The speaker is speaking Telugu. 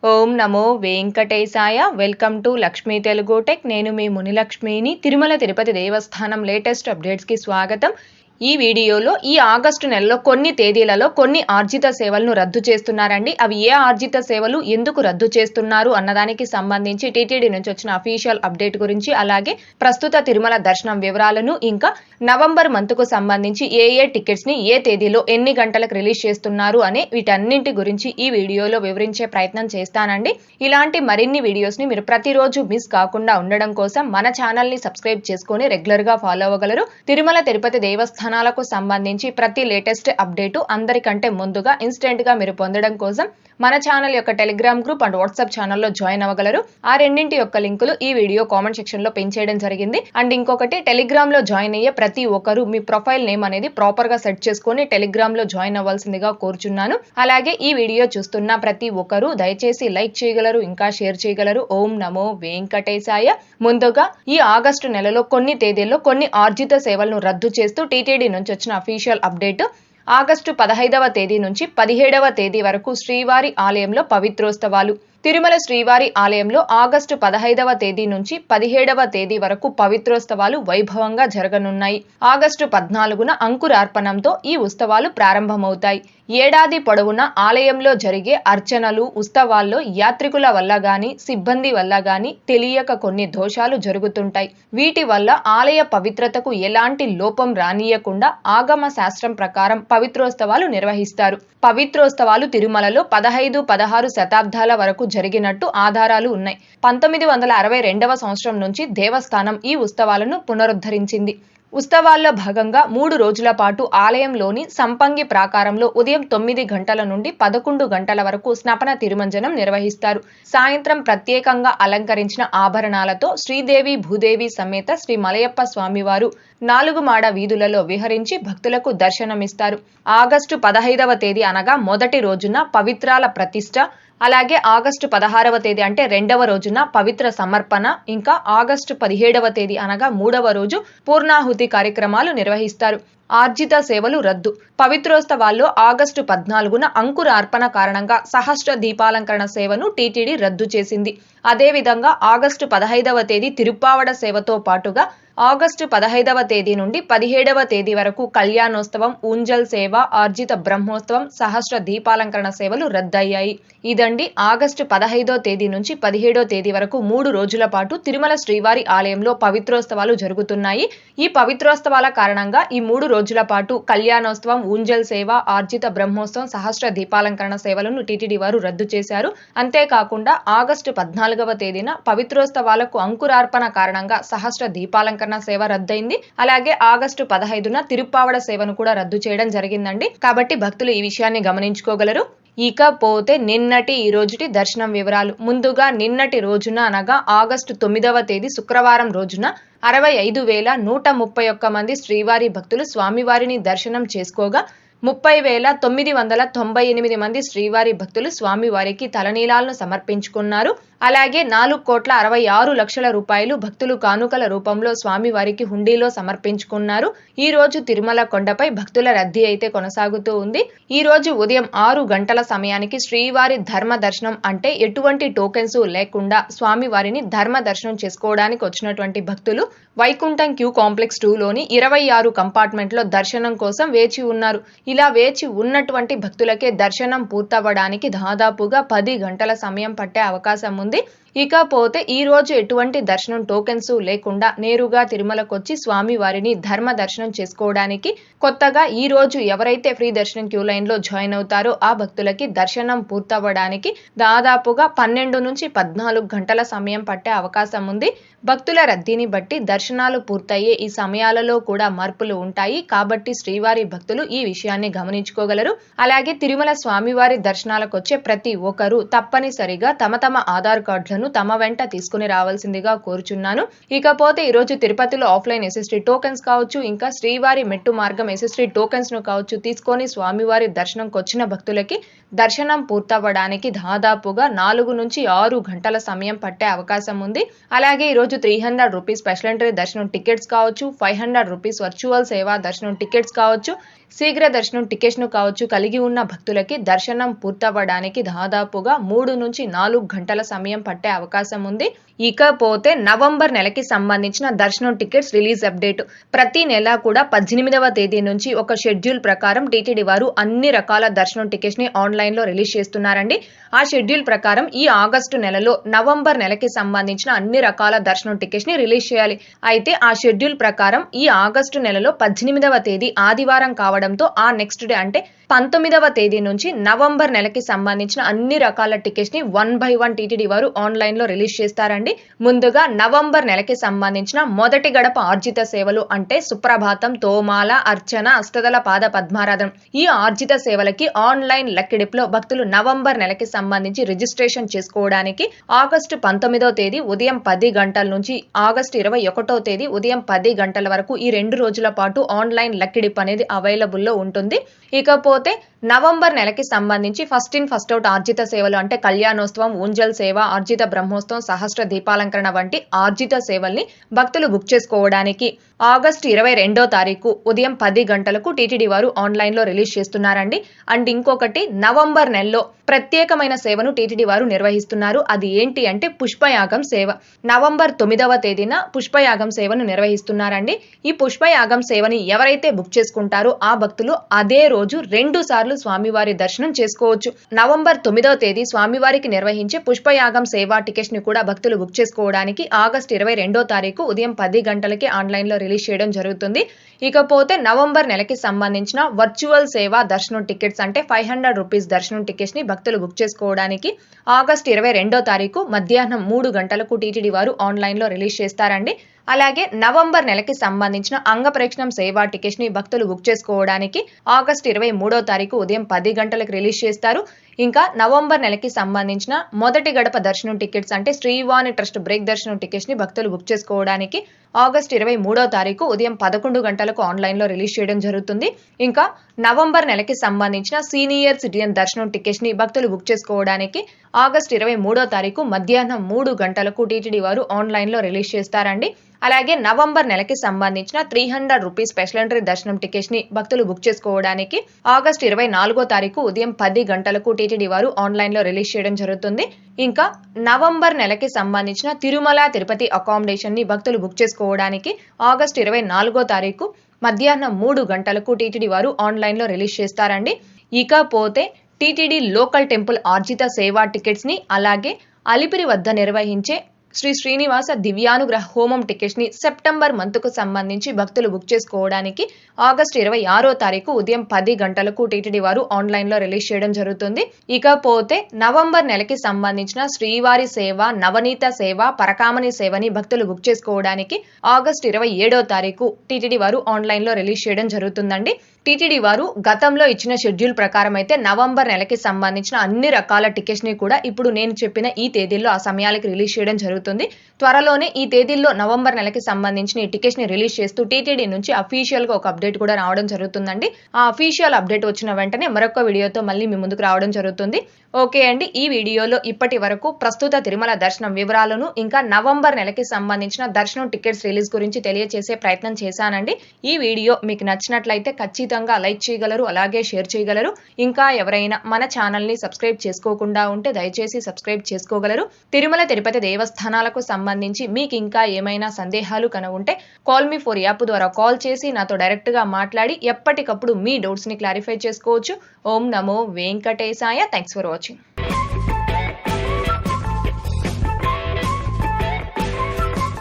Om Namo Venkatesaya. Welcome to Lakshmi Telugu tech. నేను మీ మునిలక్ష్మిని. తిరుమల తిరుపతి దేవస్థానం లేటెస్ట్ అప్డేట్స్కి స్వాగతం. ఈ వీడియోలో ఈ ఆగస్టు నెలలో కొన్ని తేదీలలో కొన్ని ఆర్జిత సేవలను రద్దు చేస్తున్నారండి. అవి ఏ ఆర్జిత సేవలు, ఎందుకు రద్దు చేస్తున్నారు అన్నదానికి సంబంధించి టీటీడీ నుంచి వచ్చిన అఫీషియల్ అప్డేట్ గురించి, అలాగే ప్రస్తుత తిరుమల దర్శనం వివరాలను, ఇంకా నవంబర్ మంత్కు సంబంధించి ఏ టికెట్స్ ని ఏ తేదీలో ఎన్ని గంటలకు రిలీజ్ చేస్తున్నారు అనే వీటన్నింటి గురించి ఈ వీడియోలో వివరించే ప్రయత్నం చేస్తానండి. ఇలాంటి మరిన్ని వీడియోస్ ని మీరు ప్రతిరోజు మిస్ కాకుండా ఉండడం కోసం మన ఛానల్ ని సబ్స్క్రైబ్ చేసుకుని రెగ్యులర్ గా ఫాలో అవ్వగలరు. తిరుమల తిరుపతి దేవస్థానాలకు సంబంధించి ప్రతి లేటెస్ట్ అప్డేటు అందరికంటే ముందుగా ఇన్స్టెంట్ గా మీరు పొందడం కోసం మన ఛానల్ యొక్క టెలిగ్రామ్ గ్రూప్ అండ్ వాట్సాప్ ఛానల్లో జాయిన్ అవ్వగలరు. ఆ రెండింటి యొక్క లింకులు ఈ వీడియో కామెంట్ సెక్షన్ లో పిన్ చేయడం జరిగింది. అండ్ ఇంకొకటి, టెలిగ్రామ్ లో జాయిన్ అయ్యే ప్రతి ఒక్కరు మీ ప్రొఫైల్ నేమ్ అనేది ప్రాపర్ గా సెట్ చేసుకుని టెలిగ్రామ్ లో జాయిన్ అవ్వాల్సిందిగా కోరుచున్నాను. అలాగే ఈ వీడియో చూస్తున్న ప్రతి ఒక్కరు దయచేసి లైక్ చేయగలరు, ఇంకా షేర్ చేయగలరు. ఓం నమో వెంకటేశాయ. ముందుగా ఈ ఆగస్టు నెలలో కొన్ని తేదీల్లో కొన్ని ఆర్జిత సేవలను రద్దు చేస్తూ టీటీడీ నుంచి వచ్చిన అఫీషియల్ అప్డేట్. ఆగస్టు 15వ తేదీ నుంచి 17వ తేదీ వరకు శ్రీవారి ఆలయంలో పవిత్రోత్సవాలు. తిరుమల శ్రీవారి ఆలయంలో ఆగస్టు 15వ తేదీ నుంచి 17వ తేదీ వరకు పవిత్రోత్సవాలు వైభవంగా జరగనున్నాయి. ఆగస్టు 14న అంకురార్పణంతో ఈ ఉత్సవాలు ప్రారంభమవుతాయి. ఏడాది పొడవునా ఆలయంలో జరిగే అర్చనలు, ఉత్సవాల్లో యాత్రికుల వల్ల గాని, సిబ్బంది వల్ల గాని తెలియక కొన్ని దోషాలు జరుగుతుంటాయి. వీటి వల్ల ఆలయ పవిత్రతకు ఎలాంటి లోపం రానియకుండా ఆగమ శాస్త్రం ప్రకారం పవిత్రోత్సవాలు నిర్వహిస్తారు. పవిత్రోత్సవాలు తిరుమలలో 15-16 శతాబ్దాల వరకు జరిగినట్టు ఆధారాలు ఉన్నాయి. 1962వ సంవత్సరం నుంచి దేవస్థానం ఈ ఉత్సవాలను పునరుద్ధరించింది. ఉత్సవాల్లో భాగంగా 3 రోజుల పాటు ఆలయంలోని సంపంగి ప్రాకారంలో ఉదయం 9 గంటల నుండి 11 గంటల వరకు స్నపన తిరుమంజనం నిర్వహిస్తారు. సాయంత్రం ప్రత్యేకంగా అలంకరించిన ఆభరణాలతో శ్రీదేవి భూదేవి సమేత శ్రీ మలయప్ప స్వామివారు 4 మాడ వీధులలో విహరించి భక్తులకు దర్శనమిస్తారు. ఆగస్టు 15వ తేదీ అనగా మొదటి రోజున పవిత్రాల ప్రతిష్ఠ, అలాగే ఆగస్టు 16వ తేదీ అంటే రెండవ రోజున పవిత్ర సమర్పణ, ఇంకా ఆగస్టు 17వ తేదీ అనగా మూడవ రోజు పూర్ణాహుతి కార్యక్రమాలు నిర్వహిస్తారు. ఆర్జిత సేవలు రద్దు. పవిత్రోత్సవాల్లో ఆగస్టు 14న అంకురార్పణ కారణంగా సహస్ర దీపాలంకరణ సేవను టీటీడీ రద్దు చేసింది. అదేవిధంగా ఆగస్టు 15వ తేదీ తిరుప్పావడ సేవతో పాటుగా ఆగస్టు 15వ తేదీ నుండి 17వ తేదీ వరకు కళ్యాణోత్సవం, ఊంజల్ సేవ, ఆర్జిత బ్రహ్మోత్సవం, సహస్ర దీపాలంకరణ సేవలు రద్దయ్యాయి. ఇదండి ఆగస్టు 15వ తేదీ నుంచి 17వ తేదీ వరకు 3 రోజుల పాటు తిరుమల శ్రీవారి ఆలయంలో పవిత్రోత్సవాలు జరుగుతున్నాయి. ఈ పవిత్రోత్సవాల కారణంగా ఈ 3 రోజుల పాటు కళ్యాణోత్సవం, ఊంజల్ సేవ, ఆర్జిత బ్రహ్మోత్సవం, సహస్ర దీపాలంకరణ సేవలను టీటీడీ వారు రద్దు చేశారు. అంతేకాకుండా ఆగస్టు 14వ తేదీన పవిత్రోత్సవాలకు అంకురార్పణ కారణంగా సహస్ర దీపాలంకరణ సేవ రద్దయింది. అలాగే ఆగస్టు 15న తిరుప్పావడ సేవను కూడా రద్దు చేయడం జరిగిందండి. కాబట్టి భక్తులు ఈ విషయాన్ని గమనించుకోగలరు. ఇకపోతే నిన్నటి ఈ రోజుటి దర్శనం వివరాలు. ముందుగా నిన్నటి రోజున అనగా ఆగస్టు 9వ తేదీ శుక్రవారం రోజున 65,131 మంది శ్రీవారి భక్తులు స్వామివారిని దర్శనం చేసుకోగా 30,998 మంది శ్రీవారి భక్తులు స్వామివారికి తలనీలాలను సమర్పించుకున్నారు. అలాగే 4,66,00,000 రూపాయలు భక్తులు కానుకల రూపంలో స్వామివారికి హుండీలో సమర్పించుకున్నారు. ఈ రోజు తిరుమల కొండపై భక్తుల రద్దీ అయితే కొనసాగుతూ ఉంది. ఈ రోజు ఉదయం 6 గంటల సమయానికి శ్రీవారి ధర్మ దర్శనం అంటే ఎటువంటి టోకెన్స్ లేకుండా స్వామివారిని ధర్మ దర్శనం చేసుకోవడానికి వచ్చినటువంటి భక్తులు వైకుంఠం క్యూ కాంప్లెక్స్ 2లోని 26 కంపార్ట్మెంట్లో దర్శనం కోసం వేచి ఉన్నారు. ఇలా వేచి ఉన్నటువంటి భక్తులకే దర్శనం పూర్తవ్వడానికి దాదాపుగా 10 గంటల సమయం పట్టే అవకాశం ఉంది. ఇకపోతే ఈ రోజు ఎటువంటి దర్శనం టోకెన్స్ లేకుండా నేరుగా తిరుమలకు వచ్చి స్వామివారిని ధర్మ దర్శనం చేసుకోవడానికి కొత్తగా ఈ రోజు ఎవరైతే ఫ్రీ దర్శనం క్యూ లైన్ లో జాయిన్ అవుతారో ఆ భక్తులకి దర్శనం పూర్తవ్వడానికి దాదాపుగా 12 నుంచి 14 గంటల సమయం పట్టే అవకాశం ఉంది. భక్తుల రద్దీని బట్టి దర్శనాలు పూర్తయ్యే ఈ సమయాలలో కూడా మార్పులు ఉంటాయి. కాబట్టి శ్రీవారి భక్తులు ఈ విషయాన్ని గమనించుకోగలరు. అలాగే తిరుమల స్వామివారి దర్శనాలకు వచ్చే ప్రతి ఒక్కరూ తప్పనిసరిగా తమ ఆధార్ కార్డులను తమ వెంట తీసుకుని రావాల్సిందిగా కోరుచున్నాను. ఇకపోతే ఈ రోజు తిరుపతిలో ఆఫ్లైన్ ఎస్ఎస్టీ టోకెన్స్ కావచ్చు, ఇంకా శ్రీవారి మెట్టు మార్గం ఎస్ఎస్టీ టోకెన్స్ ను కావచ్చు తీసుకొని స్వామివారి దర్శనంకి వచ్చిన భక్తులకి దర్శనం పూర్తవ్వడానికి దాదాపుగా 4 నుంచి 6 గంటల సమయం పట్టే అవకాశం ఉంది. అలాగే ఈ రోజు 300 రూపీస్ స్పెషల్ ఎంట్రీ దర్శనం టికెట్స్ కావచ్చు, 500 రూపీస్ వర్చువల్ సేవా దర్శనం టికెట్స్ కావచ్చు, శీఘ్ర దర్శనం టికెట్స్ను కావచ్చు కలిగి ఉన్న భక్తులకి దర్శనం పూర్తవ్వడానికి దాదాపుగా 3 నుంచి 4 గంటల సమయం పట్టే అవకాశం ఉంది. ఇకపోతే నవంబర్ నెలకి సంబంధించిన దర్శనం టికెట్స్ రిలీజ్ అప్డేట్. ప్రతి నెల కూడా 18వ తేదీ నుంచి ఒక షెడ్యూల్ ప్రకారం టీటీడీ వారు అన్ని రకాల దర్శనం టికెట్స్ ని ఆన్లైన్ లో రిలీజ్ చేస్తున్నారండి. ఆ షెడ్యూల్ ప్రకారం ఈ ఆగస్టు నెలలో నవంబర్ నెలకి సంబంధించిన అన్ని రకాల దర్శనం టికెట్స్ ని రిలీజ్ చేయాలి. అయితే ఆ షెడ్యూల్ ప్రకారం ఈ ఆగస్టు నెలలో 18వ తేదీ ఆదివారం కావడంతో ఆ నెక్స్ట్ డే అంటే 19వ తేదీ నుంచి నవంబర్ నెలకి సంబంధించిన అన్ని రకాల టికెట్స్ ని 1 by 1 టీటీడీ వారు ఆన్లైన్ లో రిలీజ్ చేస్తారండి. ముందుగా నవంబర్ నెలకి సంబంధించిన మొదటి గడప ఆర్జిత సేవలు అంటే సుప్రభాతం, తోమాల, అర్చన, అష్టదళ పాద పద్మారాధన ఈ ఆర్జిత సేవలకి ఆన్లైన్ లక్కిడిప్ లో భక్తులు నవంబర్ నెలకి సంబంధించి రిజిస్ట్రేషన్ చేసుకోవడానికి ఆగస్టు 19వ తేదీ ఉదయం 10 గంటల నుంచి ఆగస్టు 21వ తేదీ ఉదయం 10 గంటల వరకు ఈ 2 రోజుల పాటు ఆన్లైన్ లక్కిడిప్ అనేది అవైలబుల్ లో ఉంటుంది. ఇకపోతే నవంబర్ నెలకి సంబంధించి ఫస్ట్ ఇన్ ఫస్ట్ అవుట్ ఆర్జిత సేవలు అంటే కళ్యాణోత్సవం, ఊంజల్ సేవ, ఆర్జిత బ్రహ్మోత్సవం, సహస్ర దీపాలంకరణ వంటి ఆర్జిత సేవల్ని భక్తులు బుక్ చేసుకోవడానికి ఆగస్టు 22వ తారీఖు ఉదయం 10 గంటలకు టీటీడీ వారు ఆన్లైన్ లో రిలీజ్ చేస్తున్నారండి. అండ్ ఇంకొకటి నవంబర్ నెలలో ప్రత్యేకమైన సేవను టీటీడీ వారు నిర్వహిస్తున్నారు. అది ఏంటి అంటే పుష్పయాగం సేవ. నవంబర్ 9వ తేదీన పుష్పయాగం సేవను నిర్వహిస్తున్నారండి. ఈ పుష్పయాగం సేవని ఎవరైతే బుక్ చేసుకుంటారో ఆ భక్తులు అదే రోజు 2 సార్లు స్వామివారి దర్శనం చేసుకోవచ్చు. నవంబర్ 9వ తేదీ స్వామివారికి నిర్వహించే పుష్పయాగం సేవా టికెట్స్ ని కూడా భక్తులు బుక్ చేసుకోవడానికి ఆగస్టు 22వ తారీఖు ఉదయం 10 గంటలకి ఆన్లైన్ లో రిలీజ్ చేయడం జరుగుతుంది. ఇకపోతే నవంబర్ నెలకి సంబంధించిన వర్చువల్ సేవా దర్శనం టికెట్స్ అంటే 500 రూపీస్ దర్శనం టికెట్స్ ని భక్తులు బుక్ చేసుకోవడానికి ఆగస్టు 22వ తారీఖు మధ్యాహ్నం 3 గంటలకు టీటీడీ వారు ఆన్లైన్ లో రిలీజ్ చేస్తారండి. అలాగే నవంబర్ నెలకి సంబంధించిన అంగప్రేక్షణం సేవా టికెట్స్ ని భక్తులు బుక్ చేసుకోవడానికి ఆగస్టు 23వ తారీఖు ఉదయం 10 గంటలకు రిలీజ్ చేస్తారు. ఇంకా నవంబర్ నెలకి సంబంధించిన మొదటి గడప దర్శనం టికెట్స్ అంటే శ్రీవాణి ట్రస్ట్ బ్రేక్ దర్శనం టికెట్స్ ని భక్తులు బుక్ చేసుకోవడానికి ఆగస్టు 23వ తారీఖు ఉదయం 11 గంటలకు ఆన్లైన్ లో రిలీజ్ చేయడం జరుగుతుంది. ఇంకా నవంబర్ నెలకి సంబంధించిన సీనియర్ సిటిజన్ దర్శనం టికెట్స్ ని భక్తులు బుక్ చేసుకోవడానికి ఆగస్టు 23వ తారీఖు మధ్యాహ్నం 3 గంటలకు టీటీడీ వారు ఆన్లైన్ లో రిలీజ్ చేస్తారండి. అలాగే నవంబర్ నెలకి సంబంధించిన 300 రూపీస్ స్పెషల్ ఎంట్రీ దర్శనం టికెట్స్ ని భక్తులు బుక్ చేసుకోవడానికి ఆగస్టు 24వ తారీఖు ఉదయం 10 గంటలకు టీటీడీ వారు ఆన్లైన్ లో రిలీజ్ చేయడం జరుగుతుంది. ఇంకా నవంబర్ నెలకి సంబంధించిన తిరుమల తిరుపతి అకామిడేషన్ ని భక్తులు బుక్ చేసుకోవడానికి ఆగస్టు 24వ తారీఖు మధ్యాహ్నం 3 గంటలకు టీటీడీ వారు ఆన్లైన్ లో రిలీజ్ చేస్తారండి. ఇకపోతే టీటీడీ లోకల్ టెంపుల్ ఆర్జిత సేవా టికెట్స్ ని అలాగే అలిపిరి వద్ద నిర్వహించే శ్రీ శ్రీనివాస దివ్యానుగ్రహ హోమం టికెట్స్ ని సెప్టెంబర్ మంత్ కు సంబంధించి భక్తులు బుక్ చేసుకోవడానికి ఆగస్టు 26వ తారీఖు ఉదయం 10 గంటలకు టీటీడీ వారు ఆన్లైన్ లో రిలీజ్ చేయడం జరుగుతుంది. ఇకపోతే నవంబర్ నెలకి సంబంధించిన శ్రీవారి సేవ, నవనీత సేవ, పరకామణి సేవని భక్తులు బుక్ చేసుకోవడానికి ఆగస్టు 27వ తారీఖు టీటీడీ వారు ఆన్లైన్ లో రిలీజ్ చేయడం జరుగుతుందండి. టీటీడీ వారు గతంలో ఇచ్చిన షెడ్యూల్ ప్రకారం అయితే నవంబర్ నెలకి సంబంధించిన అన్ని రకాల టికెట్స్ ని కూడా ఇప్పుడు నేను చెప్పిన ఈ తేదీల్లో ఆ సమయాలకి రిలీజ్ చేయడం జరుగుతుంది. త్వరలోనే ఈ తేదీల్లో నవంబర్ నెలకి సంబంధించిన ఈ టికెట్స్ ని రిలీజ్ చేస్తూ టీటీడీ నుంచి అఫీషియల్ గా ఒక అప్డేట్ కూడా రావడం జరుగుతుందండి. ఆ అఫీషియల్ అప్డేట్ వచ్చిన వెంటనే మరొక వీడియోతో మళ్ళీ మీ ముందుకు రావడం జరుగుతుంది. ఓకే అండి, ఈ వీడియోలో ఇప్పటి వరకు ప్రస్తుత తిరుమల దర్శనం వివరాలను ఇంకా నవంబర్ నెలకి సంబంధించిన దర్శనం టికెట్స్ రిలీజ్ గురించి తెలియజేసే ప్రయత్నం చేశానండి. ఈ వీడియో మీకు నచ్చినట్లయితే ఖచ్చితంగా లైక్ చేయగలరు, అలాగే షేర్ చేయగలరు. ఇంకా ఎవరైనా మన ఛానల్ ని సబ్స్క్రైబ్ చేసుకోకుండా ఉంటే దయచేసి సబ్స్క్రైబ్ చేసుకోగలరు. తిరుమల తిరుపతి దేవస్థానాలకు సంబంధించి మీకు ఇంకా ఏమైనా సందేహాలు ఉంటే కాల్ మీ 4 యాప్ ద్వారా కాల్ చేసి నాతో డైరెక్ట్ గా మాట్లాడి ఎప్పటికప్పుడు మీ డౌట్స్ ని క్లారిఫై చేసుకోవచ్చు. ఓం నమో వెంకటేశాయ. Thanks for watching.